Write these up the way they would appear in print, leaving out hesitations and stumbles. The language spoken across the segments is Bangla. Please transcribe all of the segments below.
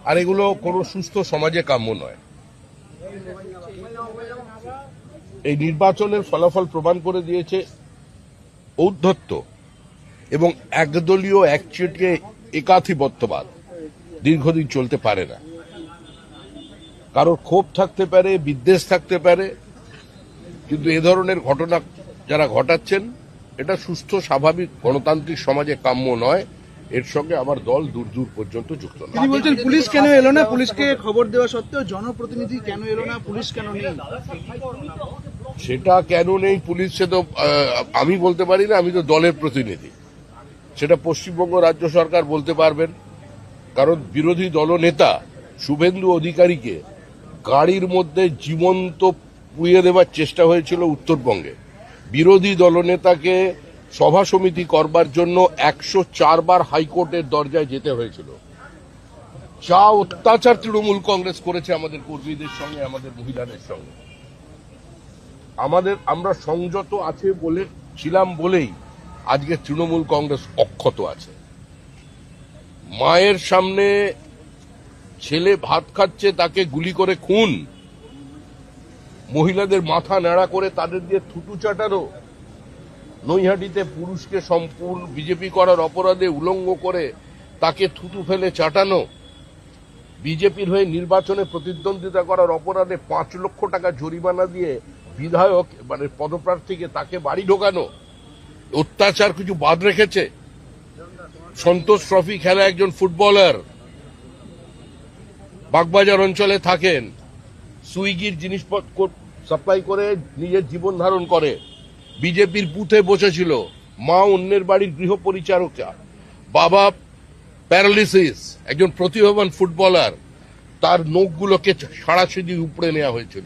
আর এগুলো কোনো সুস্থ সমাজে কাম্য নয়। এই নির্বাচনের ফলাফল প্রমাণ করে দিয়েছে ঔদ্ধত্য এবং একদলীয় একচেটিয়া একাধিপত্যবাদ দীর্ঘদিন চলতে পারে না। কারোর ক্ষোভ থাকতে পারে, বিদ্বেষ থাকতে পারে, কিন্তু এ ধরনের ঘটনা যারা ঘটাচ্ছেন এটা সুস্থ স্বাভাবিক গণতান্ত্রিক সমাজে কাম্য নয়। এর সঙ্গে আমার দল দূর দূর পর্যন্ত যুক্ত নয়। তিনি বলছেন পুলিশ কেন এলো না, পুলিশকে খবর দেওয়া সত্ত্বেও জনপ্রতিনিধি কেন এলো না, পুলিশ কেন নেই? সেটা কেন নেই পুলিশ, সে তো আমি বলতে পারি না, আমি তো দলের প্রতিনিধি। সেটা পশ্চিমবঙ্গ রাজ্য সরকার বলতে পারবেন, কারণ বিরোধী দলনেতা শুভেন্দু অধিকারীকে গাড়ির মধ্যে জীবন্ত পুড়িয়ে দেওয়ার চেষ্টা হয়েছিল উত্তরবঙ্গে। বিরোধী দলনেতাকে সভা সমিতি করবার জন্য 104 বার হাইকোর্টের দরজায় যেতে হয়েছিল। যা অত্যাচার তৃণমূল কংগ্রেস করেছে আমাদের কর্মীদের সঙ্গে, আমাদের মহিলাদের সঙ্গে, আমরা সংযত আছে ছিলাম বলেই আজকে তৃণমূল কংগ্রেস অক্ষত আছে। মায়ের সামনে ছেলে ভাত খাচ্ছে, তাকে গুলি করে খুন, মহিলাদের মাথা ন্যাড়া করে তাদের দিয়ে থুতু চাটানো, নৈহাটিতে পুরুষকে সম্পূর্ণ বিজেপি করার অপরাধে উলঙ্গ করে তাকে থুতু ফেলে চাটানো, বিজেপির হয়ে নির্বাচনে প্রতিদ্বন্দ্বিতা করার অপরাধে 5 লক্ষ টাকা জরিমানা দিয়ে বিধায়ক মানে পদপ্রার্থীকে তাকে বাড়ি ঢোকানো, অত্যাচার কিছু বাদ রেখেছে? সন্তোষ ট্রফি খেলা একজন ফুটবলার বাগবাজার অঞ্চলে থাকেন, সুইগির জিনিসপত্র সাপ্লাই করে নিজের জীবন ধারণ করে, বিজেপির বুথে বসেছিল, মা অন্যের বাড়ির গৃহ পরিচারিকা, বাবা প্যারালিসিস, একজন প্রতিভাবান ফুটবলার, তার নখগুলোকে সারাশিদি উপড়ে নেওয়া হয়েছিল।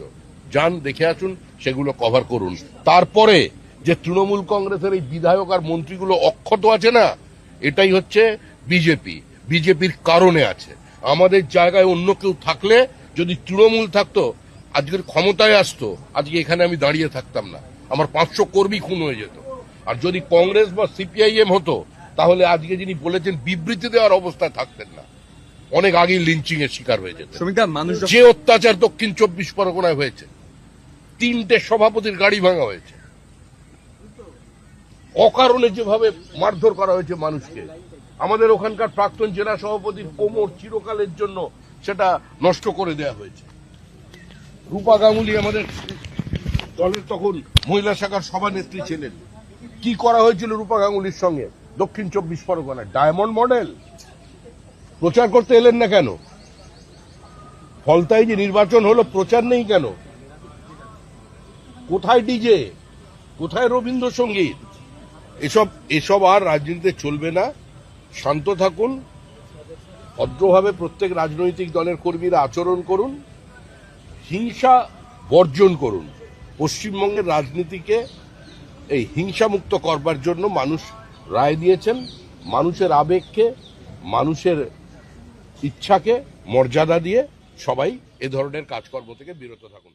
যান দেখে আসুন, সেগুলো কভার করুন। তারপরে যে তৃণমূল কংগ্রেসের এই বিধায়ক আর মন্ত্রীগুলো অক্ষত আছে না, এটাই হচ্ছে বিজেপির কারণে আছে। আমাদের জায়গায় অন্য কেউ থাকলে, যদি তৃণমূল থাকতো, আজকের ক্ষমতায় আসতো, আজকে এখানে আমি দাঁড়িয়ে থাকতাম না, আমার 500 কর্মী খুন হয়ে যেত। আর যদি কংগ্রেস বা সিপিআইএম হতো, তাহলে আজকে যিনি বলেছেন বিবৃতি দেওয়ার অবস্থায় থাকতেন না, অনেক আগেই লিঞ্চিং এর শিকার হয়ে যেত। যে অত্যাচার দক্ষিণ 24 পরগনায় হয়েছে, 3টে সভাপতির গাড়ি ভাঙা হয়েছে, অকারণে যেভাবে মারধর করা হয়েছে মানুষকে, আমাদের ওখানকার প্রাক্তন জেলা সভাপতির কোমর চিরকালের জন্য সেটা নষ্ট করে দেওয়া হয়েছে। রূপা গাঙ্গুলি আমাদের দলের তখন মহিলা শাখার সভানেত্রী ছিলেন, কি করা হয়েছিল রূপা গাঙ্গুলির সঙ্গে দক্ষিণ 24 পরগনায়? ডায়মন্ড মডেল প্রচার করতে এলেন না কেন? ফলতায় যে নির্বাচন হলো, প্রচার নেই কেন? কোথায় ডিজে, কোথায় রবীন্দ্রসঙ্গীত? এসব আর রাজনীতিতে চলবে না। শান্ত থাকুন, ভদ্রভাবে প্রত্যেক রাজনৈতিক দলের কর্মীরা আচরণ করুন, হিংসা বর্জন করুন। পশ্চিমবঙ্গের রাজনীতিকে এই হিংসামুক্ত করবার জন্য মানুষ রায় দিয়েছেন। মানুষের আবেগকে, মানুষের ইচ্ছাকে মর্যাদা দিয়ে সবাই এ ধরনের কাজকর্ম থেকে বিরত থাকুন।